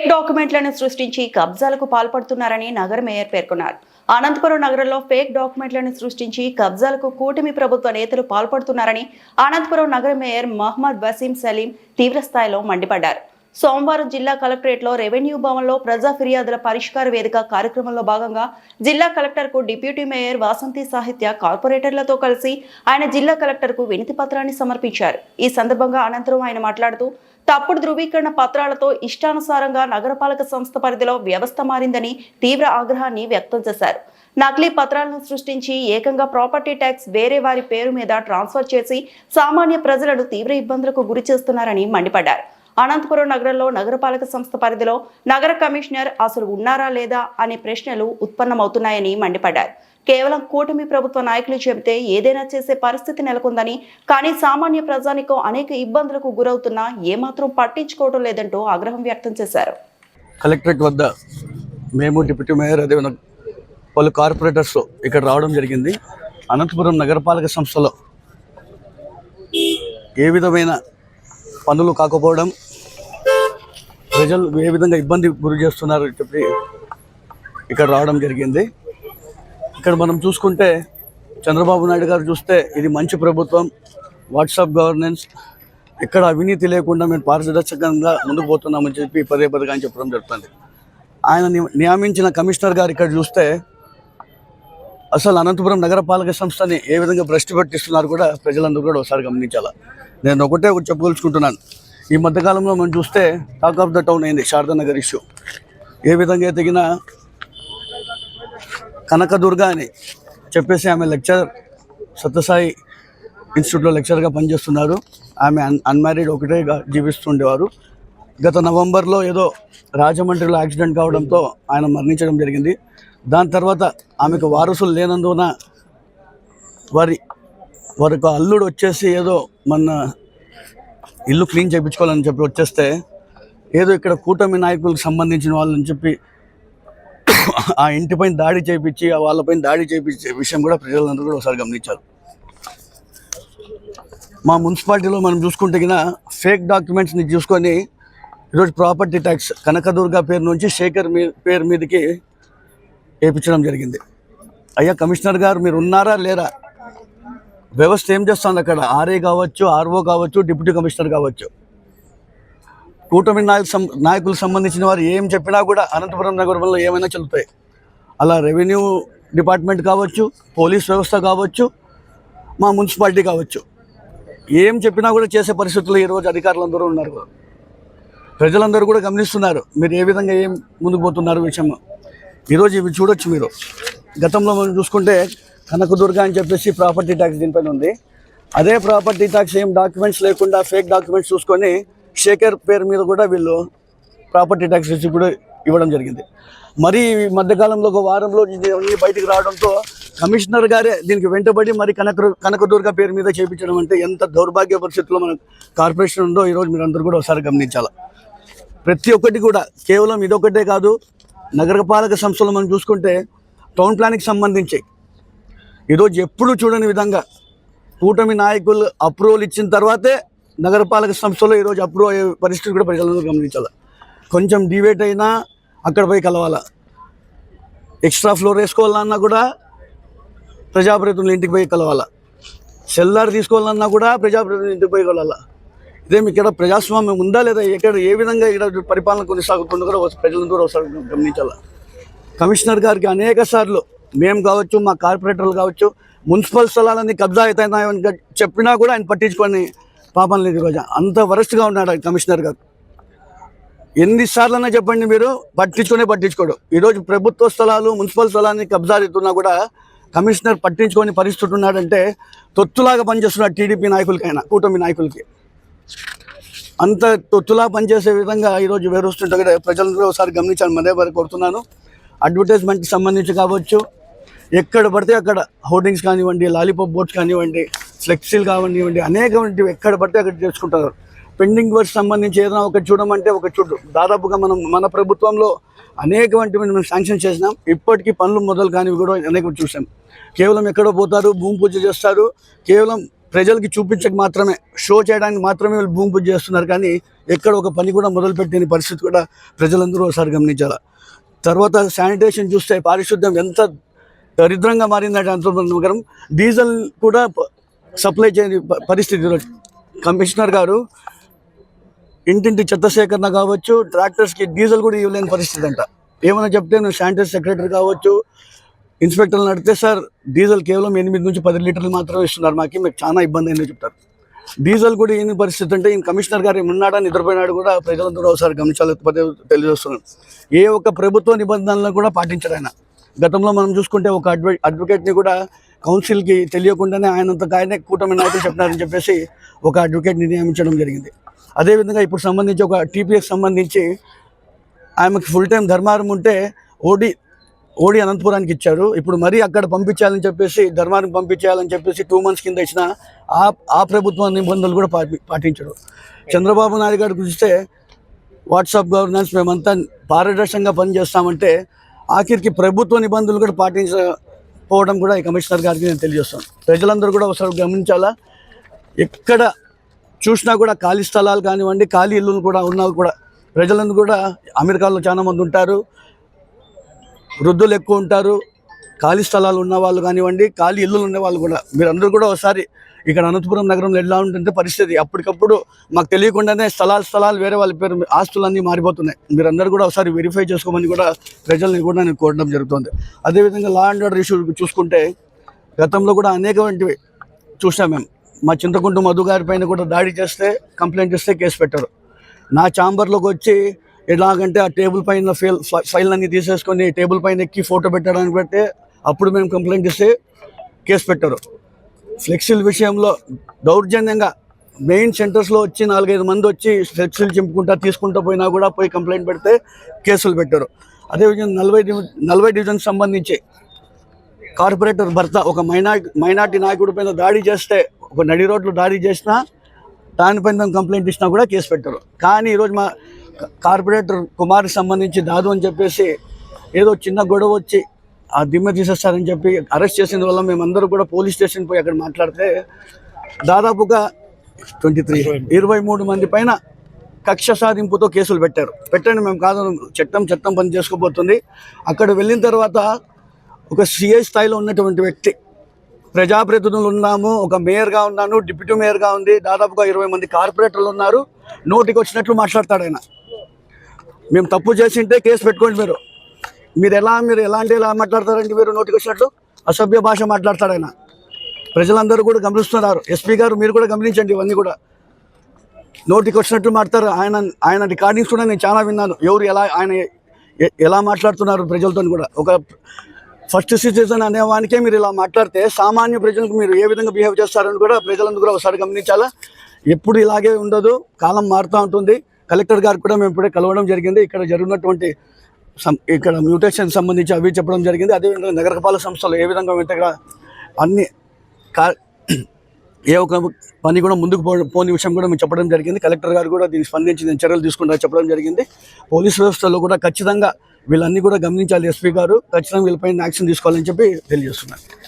Fake డాక్యుమెంట్లను సృష్టించి కబ్జాలకు పాల్పడుతున్నారని నగర మేయర్ పేర్కొన్నారు. అనంతపురం నగరంలో ఫేక్ డాక్యుమెంట్లను సృష్టించి కబ్జాలకు కూటమి ప్రభుత్వ నేతలు పాల్పడుతున్నారని అనంతపురం నగర మేయర్ మహమ్మద్ వసీం సలీం తీవ్రస్థాయిలో మండిపడ్డారు. సోమవారం జిల్లా కలెక్టరేట్లో రెవెన్యూ భవన్లో ప్రజా ఫిర్యాదుల పరిష్కార వేదిక కార్యక్రమంలో భాగంగా జిల్లా కలెక్టర్కు డిప్యూటీ మేయర్ వాసంతి సాహిత్య కార్పొరేటర్లతో కలిసి ఆయన జిల్లా కలెక్టర్కు వినతి పత్రాన్ని సమర్పించారు. ఈ సందర్భంగా అనంతరం ఆయన మాట్లాడుతూ తప్పుడు ధృవీకరణ పత్రాలతో ఇష్టానుసారంగా నగరపాలక సంస్థ పరిధిలో వ్యవస్థ మారిందని తీవ్ర ఆగ్రహాన్ని వ్యక్తం చేశారు. నకిలీ పత్రాలను సృష్టించి ఏకంగా ప్రాపర్టీ ట్యాక్స్ వేరే వారి పేరు మీద ట్రాన్స్ఫర్ చేసి సామాన్య ప్రజలను తీవ్ర ఇబ్బందులకు గురి చేస్తున్నారని మండిపడ్డారు. అనంతపురం నగరంలో నగరపాలక సంస్థ పరిధిలో నగర కమిషనర్ అసలు ఉన్నారా లేదా అనే ప్రశ్నలు ఉత్పన్నమవుతున్నాయని మండిపడ్డారు. కేవలం కూటమి ప్రభుత్వ నాయకులు చెబితే ఏదైనా చేసే పరిస్థితి నెలకొందని, కానీ సామాన్య ప్రజానికం అనేక ఇబ్బందులకు గురవుతున్నా ఏమాత్రం పట్టించుకోవడం లేదంటూ ఆగ్రహం వ్యక్తం చేశారు. కలెక్టరేట్ వద్ద మేము డిప్యూటీ మేయర్ అదే పలు కార్పొరేటర్స్ ఇక్కడ రావడం జరిగింది. అనంతపురం నగరపాలక సంస్థలో ఏ విధమైన పనులు కాకపోవడం, ప్రజలు ఏ విధంగా ఇబ్బంది గురి చేస్తున్నారు చెప్పి ఇక్కడ రావడం జరిగింది. ఇక్కడ మనం చూసుకుంటే చంద్రబాబు నాయుడు గారు చూస్తే ఇది మంచి ప్రభుత్వం, వాట్సాప్ గవర్నెన్స్, ఇక్కడ అవినీతి లేకుండా మేము పారదర్శకంగా ముందుకు పోతున్నామని చెప్పి పదే పదేగా చెప్పడం జరుగుతుంది. ఆయన నియమించిన కమిషనర్ గారు ఇక్కడ చూస్తే అసలు అనంతపురం నగరపాలక సంస్థని ఏ విధంగా భ్రష్టు పట్టిస్తున్నారు కూడా ప్రజలందరూ కూడా ఒకసారి గమనించాలి. నేను ఒకటే చెప్పదలుచుకుంటున్నాను. ఈ మధ్యకాలంలో మనం చూస్తే టాక్ ఆఫ్ ద టౌన్ అయింది శారదానగర్ ఇష్యూ. ఏ విధంగా ఎదిగిన కనకదుర్గ అని చెప్పేసి ఆమె లెక్చరర్ సత్యసాయి ఇన్స్టిట్యూట్లో లెక్చరర్గా పనిచేస్తున్నారు. ఆమె అన్మ్యారీడ్ ఒకటే జీవిస్తుండేవారు. గత నవంబర్లో ఏదో రాజమండ్రిలో యాక్సిడెంట్ కావడంతో ఆయన మరణించడం జరిగింది. దాని తర్వాత ఆమెకు వారసులు లేనందున వారికి అల్లుడు వచ్చేసి ఏదో మన ఇల్లు క్లీన్ చేయించుకోవాలని చెప్పి వచ్చేస్తే ఏదో ఇక్కడ కూటమి నాయకులకు సంబంధించిన వాళ్ళని చెప్పి ఆ ఇంటిపైన దాడి చేయించి వాళ్ళపైన దాడి చేయించే విషయం కూడా ప్రజలందరూ కూడా ఒకసారి గమనించారు. మా మున్సిపాలిటీలో మనం చూసుకుంటే ఫేక్ డాక్యుమెంట్స్ని చూసుకొని ఈరోజు ప్రాపర్టీ ట్యాక్స్ కనకదుర్గ పేరు నుంచి శేఖర్ పేరు మీదకి వేయించడం జరిగింది. అయ్యా కమిషనర్ గారు మీరు ఉన్నారా లేరా? వ్యవస్థ ఏం చేస్తుంది అక్కడ? ఆర్ఏ కావచ్చు, ఆర్ఓ కావచ్చు, డిప్యూటీ కమిషనర్ కావచ్చు, కూటమి నాయకులకు సంబంధించిన వారు ఏం చెప్పినా కూడా అనంతపురం నగరంలో ఏమైనా చెల్లుతాయి. అలా రెవెన్యూ డిపార్ట్మెంట్ కావచ్చు, పోలీస్ వ్యవస్థ కావచ్చు, మా మున్సిపాలిటీ కావచ్చు, ఏం చెప్పినా కూడా చేసే పరిస్థితుల్లో ఈరోజు అధికారులందరూ ఉన్నారు. ప్రజలందరూ కూడా గమనిస్తున్నారు మీరు ఏ విధంగా ఏం ముందుకు పోతున్నారు విషయం. ఈరోజు ఇవి చూడొచ్చు మీరు. గతంలో మనం చూసుకుంటే కనకదుర్గ అని చెప్పేసి ప్రాపర్టీ ట్యాక్స్ దీనిపైన ఉంది. అదే ప్రాపర్టీ ట్యాక్స్ ఏం డాక్యుమెంట్స్ లేకుండా ఫేక్ డాక్యుమెంట్స్ చూసుకొని శేఖర్ పేరు మీద కూడా వీళ్ళు ప్రాపర్టీ ట్యాక్స్ రిసిప్ట్ కూడా ఇవ్వడం జరిగింది. మరి మధ్యకాలంలో ఒక వారంలో బయటికి రావడంతో కమిషనర్ గారే దీనికి వెంటబడి మరి కనకదుర్గ పేరు మీద చేయించడం అంటే ఎంత దౌర్భాగ్య పరిస్థితుల్లో మన కార్పొరేషన్ ఉందో ఈరోజు మీరు అందరూ కూడా ఒకసారి గమనించాలి. ప్రతి ఒక్కటి కూడా కేవలం ఇదొకటే కాదు, నగరపాలక సంస్థలు మనం చూసుకుంటే టౌన్ ప్లాన్కి సంబంధించి ఈరోజు ఎప్పుడు చూడని విధంగా కూటమి నాయకులు అప్రూవల్ ఇచ్చిన తర్వాతే నగరపాలక సంస్థలో ఈరోజు అప్రూవ్ అయ్యే పరిస్థితి కూడా ప్రజలందరూ గమనించాలి. కొంచెం డివేట్ అయినా అక్కడ పోయి కలవాలా, ఎక్స్ట్రా ఫ్లోర్ వేసుకోవాలన్నా కూడా ప్రజాప్రతినిధుల ఇంటికి పోయి కలవాలా, సెల్లార్ తీసుకోవాలన్నా కూడా ప్రజాప్రతినిధుల ఇంటికి పోయి కలవాలా. ఇదేమి ఇక్కడ ప్రజాస్వామ్యం ఉందా లేదా, ఇక్కడ ఏ విధంగా ఇక్కడ పరిపాలన కొనసాగుతుందో కూడా ప్రజలందరూ ఒకసారి గమనించాలి. కమిషనర్ గారికి అనేక సార్లు మేము కావచ్చు, మా కార్పొరేటర్లు కావచ్చు, మున్సిపల్ స్థలాలన్నీ కబ్జా అవుతున్నాయని చెప్పినా కూడా ఆయన పట్టించుకొని పాపం లేదు. ఈరోజు అంత వరస్ట్గా ఉన్నాడు కమిషనర్ గారు. ఎన్నిసార్లన్నా చెప్పండి మీరు, పట్టించుకోడు. ఈరోజు ప్రభుత్వ స్థలాలు మున్సిపల్ స్థలాన్ని కబ్జా అవుతున్నా కూడా కమిషనర్ పట్టించుకొని పరిస్థితి ఉన్నాడంటే తొత్తులాగా పనిచేస్తున్నాడు టీడీపీ నాయకులకైనా కూటమి నాయకులకి. అంత తొత్తులా పనిచేసే విధంగా ఈరోజు వేరుస్తుంటే కూడా ప్రజలందరూ ఒకసారి గమనించాలని మరే వారికి కోరుతున్నాను. అడ్వర్టైజ్మెంట్కి సంబంధించి కావచ్చు, ఎక్కడ పడితే అక్కడ హోర్డింగ్స్ కానివ్వండి, లాలీపాప్ బోర్డ్స్ కానివ్వండి, ఫ్లెక్సీలు కానివ్వండి, అనేకమంది ఎక్కడ పడితే అక్కడ చేసుకుంటారు. పెండింగ్ వర్క్స్ సంబంధించి ఏదైనా ఒకటి చూడమంటే ఒకటి చూడు. దాదాపుగా మన ప్రభుత్వంలో అనేకమంది మనం శాంక్షన్ చేసినాం. ఇప్పటికీ పనులు మొదలు కానివి కూడా అనేక చూసాం. కేవలం ఎక్కడో పోతారు, భూమి పూజ చేస్తారు, కేవలం ప్రజలకి చూపించక మాత్రమే, షో చేయడానికి మాత్రమే వీళ్ళు భూమి పూజ చేస్తున్నారు. కానీ ఎక్కడ ఒక పని కూడా మొదలుపెట్టిన పరిస్థితి కూడా ప్రజలందరూ ఒకసారి గమనించాలి. తర్వాత శానిటేషన్ చూస్తే పారిశుద్ధ్యం ఎంత దరిద్రంగా మారిందంటే అనంతపురం నగరం. డీజిల్ కూడా సప్లై చేయని పరిస్థితి. కమిషనర్ గారు ఇంటింటి చెత్త సేకరణ కావచ్చు, ట్రాక్టర్స్కి డీజిల్ కూడా ఇవ్వలేని పరిస్థితి అంట. ఏమైనా చెప్తే నువ్వు శానిటరీ సెక్రటరీ కావచ్చు, ఇన్స్పెక్టర్లు నడితే సార్ డీజిల్ కేవలం 8 నుంచి 10 లీటర్లు మాత్రమే ఇస్తున్నారు, మీకు చాలా ఇబ్బంది అయిందని చెప్తారు. డీజిల్ కూడా ఏమి పరిస్థితి అంటే ఈయన కమిషనర్ గారు ఉన్నాడా నిద్రపోయినాడు కూడా ప్రజలందరూ ఒకసారి గమనించాలి తెలియజేస్తున్నాను. ఏ ఒక్క ప్రభుత్వ నిబంధనలను కూడా పాటించాడు ఆయన. గతంలో మనం చూసుకుంటే ఒక అడ్వకేట్ని కూడా కౌన్సిల్కి తెలియకుండానే ఆయనే కూటమి నాయకులు చెప్పినారని చెప్పేసి ఒక అడ్వకేట్ని నియమించడం జరిగింది. అదేవిధంగా ఇప్పుడు సంబంధించి ఒక టీపీఎస్ సంబంధించి ఆమెకు ఫుల్ టైం ధర్మారం ఉంటే ఓడి అనంతపురానికి ఇచ్చారు. ఇప్పుడు మరీ అక్కడ పంపించాలని చెప్పేసి ధర్మారం పంపించాలని చెప్పేసి 2 months కింద ఇచ్చిన ఆ ప్రభుత్వ నిబంధనలు కూడా పాటించడు. చంద్రబాబు నాయుడు గారు చూస్తే వాట్సాప్ గవర్నెన్స్ మేమంతా పారదర్శకంగా పనిచేస్తామంటే ఆఖరికి ప్రభుత్వ నిబంధనలు కూడా పాటించకపోవడం కూడా ఈ కమిషనర్ గారికి నేను తెలియజేస్తాను. ప్రజలందరూ కూడా ఒకసారి గమనించాలా. ఎక్కడ చూసినా కూడా ఖాళీ స్థలాలు కానివ్వండి, ఖాళీ ఇల్లులు కూడా ఉన్నవి కూడా. ప్రజలందరూ కూడా అమెరికాలో చాలా మంది ఉంటారు, వృద్ధులు ఎక్కువ ఉంటారు, ఖాళీ స్థలాలు ఉన్న వాళ్ళు కానివ్వండి, ఖాళీ ఇల్లులు ఉన్న వాళ్ళు కూడా. మీరందరూ కూడా ఒకసారి ఇక్కడ అనంతపురం నగరంలో ఎలా ఉంటుంటే పరిస్థితి అప్పటికప్పుడు మాకు తెలియకుండానే స్థలాలు వేరే వాళ్ళ పేరు ఆస్తులన్నీ మారిపోతున్నాయి. మీరందరూ కూడా ఒకసారి వెరిఫై చేసుకోమని కూడా ప్రజల్ని కూడా నేను కోరడం జరుగుతుంది. అదేవిధంగా లా అండ్ ఆర్డర్ ఇష్యూ చూసుకుంటే గతంలో కూడా అనేకటువంటివి చూసాం మేము. మా చింతకుంట మధు గారి పైన కూడా దాడి చేస్తే కంప్లైంట్ ఇస్తే కేసు పెట్టారు. నా ఛాంబర్లోకి వచ్చి ఎలాగంటే ఆ టేబుల్ పైన ఫైల్ అన్ని తీసేసుకొని టేబుల్ పైన ఎక్కి ఫోటో పెట్టడానికి పెడితే అప్పుడు మేము కంప్లైంట్ ఇస్తే కేసు పెట్టారు. ఫ్లెక్సీల విషయంలో దౌర్జన్యంగా మెయిన్ సెంటర్స్లో వచ్చి 4-5 మంది వచ్చి ఫ్లెక్సీలు చింపుకుంటా తీసుకుంటూ పోయినా కూడా పోయి కంప్లైంట్ పెడితే కేసులు పెట్టారు. అదేవిధంగా 40 డివిజన్కి సంబంధించి కార్పొరేటర్ భర్త ఒక మైనార్టీ నాయకుడి పైన దాడి చేస్తే, ఒక నడి రోడ్లు దాడి చేసినా దానిపైన మేము కంప్లైంట్ ఇచ్చినా కూడా కేసు పెట్టారు. కానీ ఈరోజు మా కార్పొరేటర్ కుమార్కి సంబంధించి దాదు అని చెప్పేసి ఏదో చిన్న గొడవ వచ్చి ఆ దిమ్మె తీసేస్తారని చెప్పి అరెస్ట్ చేసిన వల్ల మేమందరూ కూడా పోలీస్ స్టేషన్ పోయి అక్కడ మాట్లాడితే దాదాపుగా 23 మంది పైన కక్ష సాధింపుతో కేసులు పెట్టండి మేము కాదు, చట్టం పని చేసుకోబోతుంది. అక్కడ వెళ్ళిన తర్వాత ఒక సిఐ స్థాయిలో ఉన్నటువంటి వ్యక్తి, ప్రజాప్రతినిధులు ఉన్నాము, ఒక మేయర్గా ఉన్నాను, డిప్యూటీ మేయర్గా ఉంది, దాదాపుగా 20 మంది కార్పొరేటర్లు ఉన్నారు, నోటికి వచ్చినట్లు మాట్లాడతాడు ఆయన. మేము తప్పు చేసింటే కేసు పెట్టుకోండి. మీరు ఎలా మాట్లాడతారండి? మీరు నోటికి వచ్చినట్లు అసభ్య భాష మాట్లాడతాడు ఆయన. ప్రజలందరూ కూడా గమనిస్తున్నారు. ఎస్పీ గారు మీరు కూడా గమనించండి. ఇవన్నీ కూడా నోటికి వచ్చినట్లు మాట్లాడతారు. ఆయన రికార్డింగ్స్ కూడా నేను చాలా విన్నాను. ఆయన ఎలా మాట్లాడుతున్నారు ప్రజలతో కూడా. ఒక ఫస్ట్ సిటిజన్ అనేవానికే మీరు ఇలా మాట్లాడితే సామాన్య ప్రజలకు మీరు ఏ విధంగా బిహేవ్ చేస్తారని కూడా ప్రజలందరూ కూడా ఒకసారి గమనించాలా. ఎప్పుడు ఇలాగే ఉండదు, కాలం మారుతూ ఉంటుంది. కలెక్టర్ గారు కూడా మేము ఇప్పుడే కలవడం జరిగింది. ఇక్కడ జరిగినటువంటి ఇక్కడ మ్యూటేషన్ సంబంధించి అవి చెప్పడం జరిగింది. అదేవిధంగా నగరపాలక సంస్థలు ఏ విధంగా వెంటగా అన్ని ఏ ఒక పని కూడా ముందుకు పోని విషయం కూడా మేము చెప్పడం జరిగింది. కలెక్టర్ గారు కూడా దీనికి స్పందించి నేను చర్యలు తీసుకుంటా చెప్పడం జరిగింది. పోలీస్ వ్యవస్థలో కూడా ఖచ్చితంగా వీళ్ళన్నీ కూడా గమనించాలి. ఎస్పీ గారు ఖచ్చితంగా వీళ్ళపైన యాక్షన్ తీసుకోవాలని చెప్పి తెలియజేస్తున్నారు.